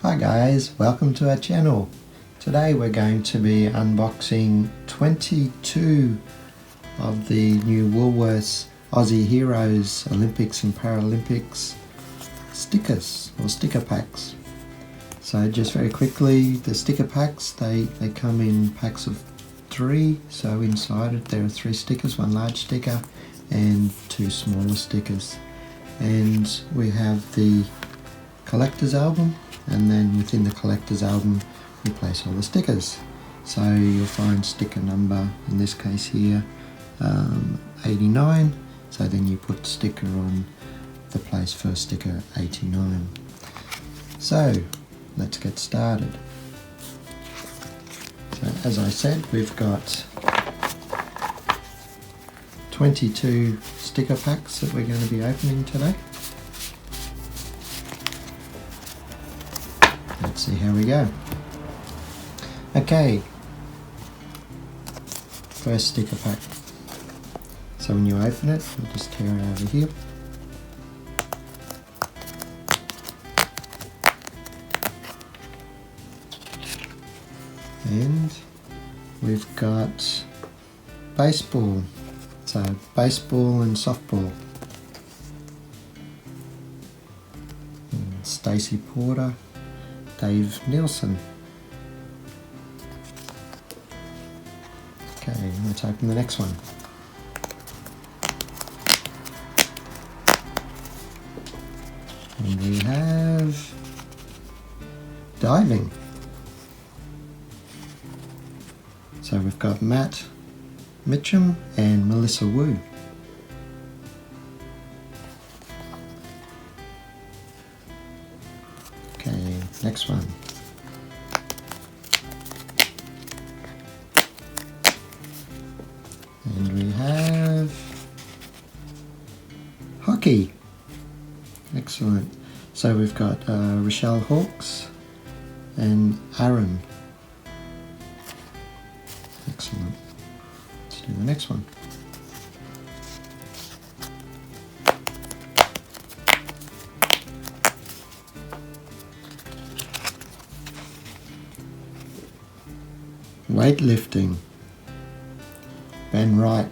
Hi guys, welcome to our channel. Today we're going to be unboxing 22 of the new Woolworths Aussie Heroes Olympics and Paralympics stickers or sticker packs. So just very quickly, the sticker packs, they come in packs of 3, so inside it there are 3 stickers, 1 large sticker and 2 smaller stickers. And we have the collector's album, and then within the collector's album we place all the stickers. So you'll find sticker number, in this case here, 89, so then you put sticker on the place for sticker 89. So let's get started. So as I said, we've got 22 sticker packs that we're going to be opening today. Let's see how we go. Okay, first sticker pack. So when you open it, we'll just tear it over here. And we've got baseball. So baseball and softball. And Stacey Porter, Dave Nielsen. Okay, let's open the next one. And we have diving. So we've got Matt Mitchum and Melissa Wu. Okay, next one. And we have hockey. Excellent. So we've got Rochelle Hawkes and Aaron. Excellent. Let's do the next one. Weightlifting. Ben Wright.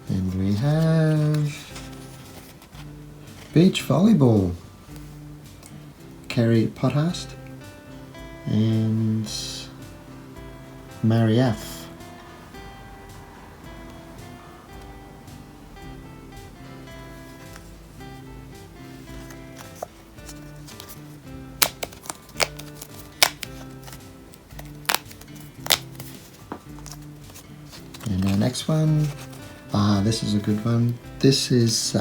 And we have beach volleyball. Kerry Pothast and Mariaf. And our next one, this is a good one. This is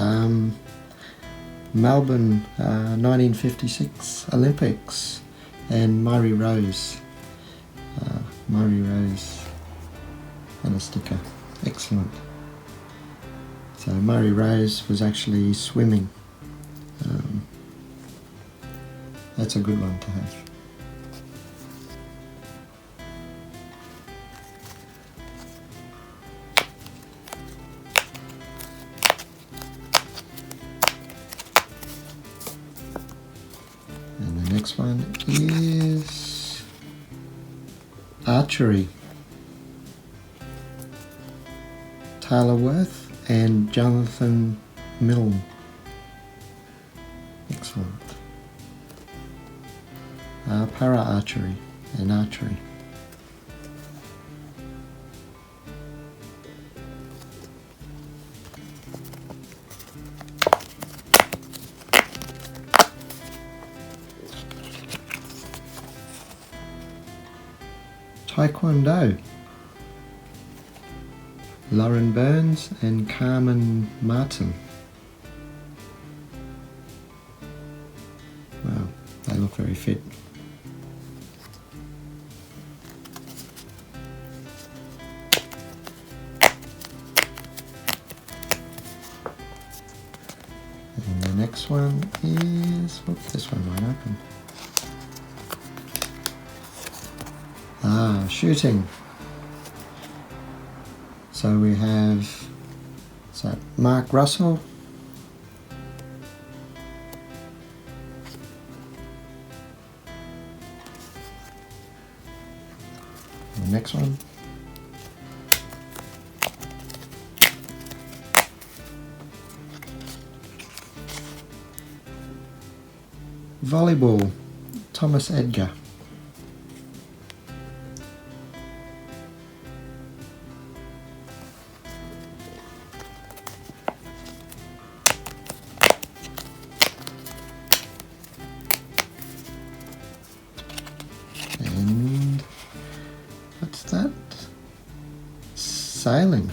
Melbourne 1956 Olympics and Murray Rose. Murray Rose and a sticker. Excellent. So Murray Rose was actually swimming. That's a good one to have. And the next one is archery. Taylor Worth and Jonathan Milne. Excellent. Para archery and archery. Taekwondo. Lauren Burns and Carmen Martin. Wow, they look very fit. And the next one is, this one won't open. Shooting. So we have Mark Russell, the next one, volleyball, Thomas Edgar. And what's that? Sailing.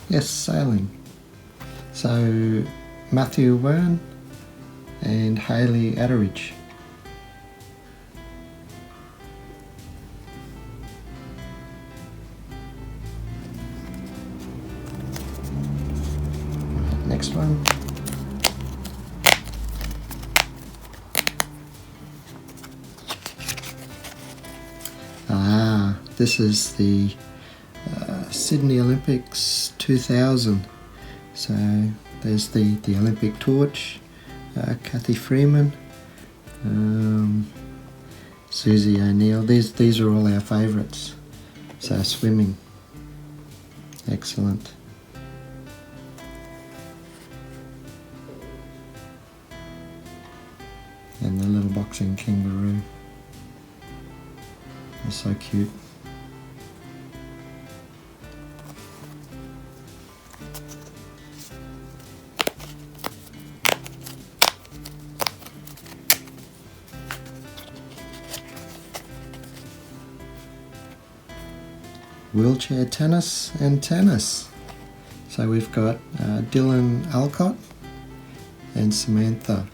Yes, sailing. So Matthew Wern and Hayley Atteridge. Next one. This is the Sydney Olympics 2000. So there's the Olympic torch, Kathy Freeman, Susie O'Neill. These are all our favourites. So swimming, excellent. And the little boxing kangaroo. They're so cute. Wheelchair tennis and tennis. So we've got Dylan Alcott and Samantha.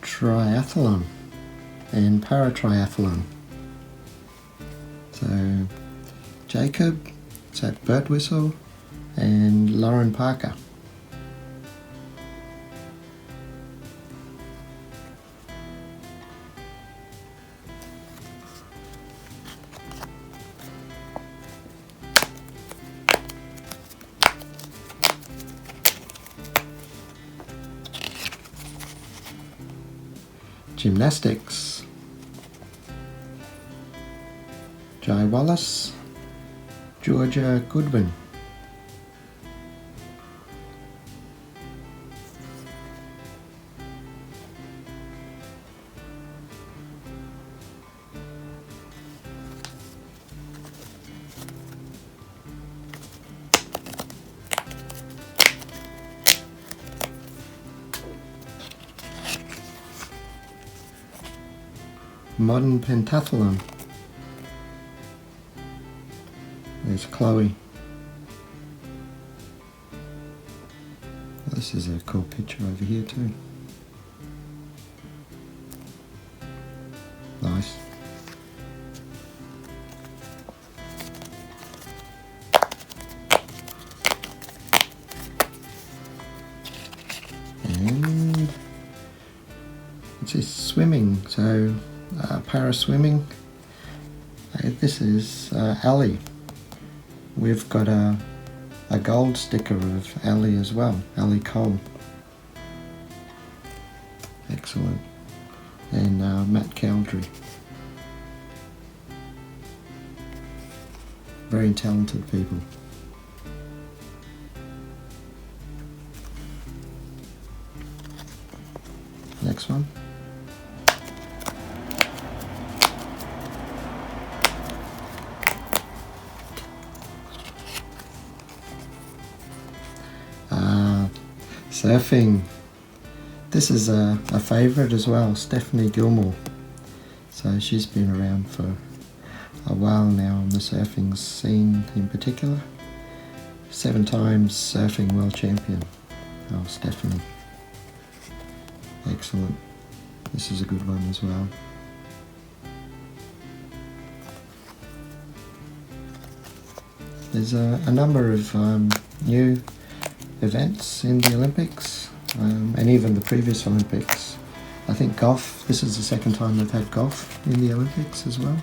Triathlon and paratriathlon. So Jacob, Bert Whistle and Lauren Parker. Gymnastics. Jai Wallace, Georgia Goodwin. Modern pentathlon. There's Chloe. This is a cool picture over here too. Nice. And it's swimming, so para swimming. This is Ali. We've got a gold sticker of Ali as well, Ali Cole. Excellent. And Matt Caldry. Very talented people. Next one. Surfing. This is a favourite as well, Stephanie Gilmore. So she's been around for a while now on the surfing scene in particular. 7 times surfing world champion. Oh, Stephanie. Excellent. This is a good one as well. There's a number of new events in the Olympics, and even the previous Olympics. I think golf, this is the second time they've had golf in the Olympics as well.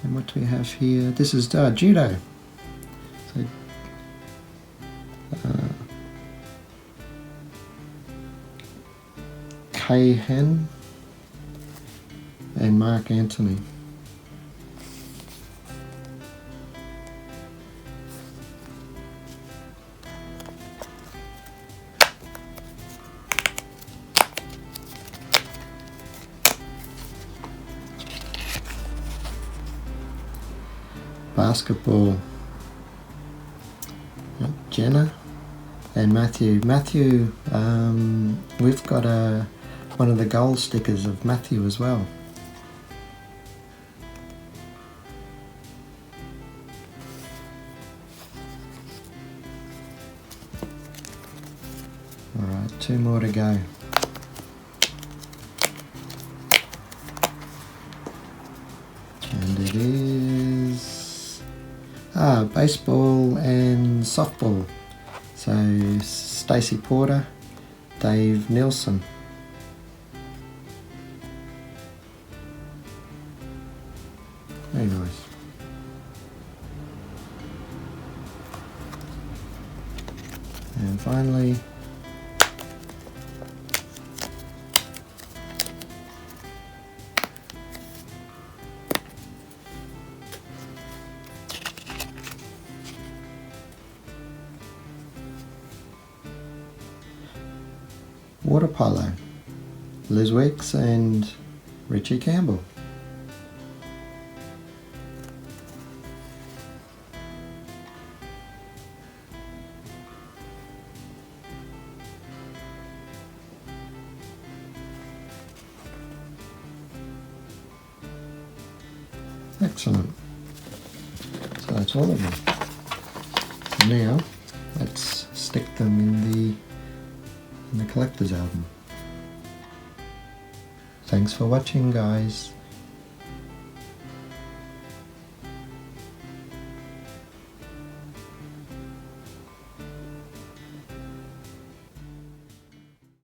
And what do we have here? This is judo. So, Kay Hen and Mark Anthony. Basketball, Jenna and Matthew. Matthew, we've got one of the goal stickers of Matthew as well. Alright, 2 more to go. And it is baseball and softball. So Stacey Porter, Dave Nielsen. Very nice. And finally, water polo, Liz Wicks and Richie Campbell. Excellent. So that's all of them. Now let's stick them in the collector's album. Thanks for watching, guys.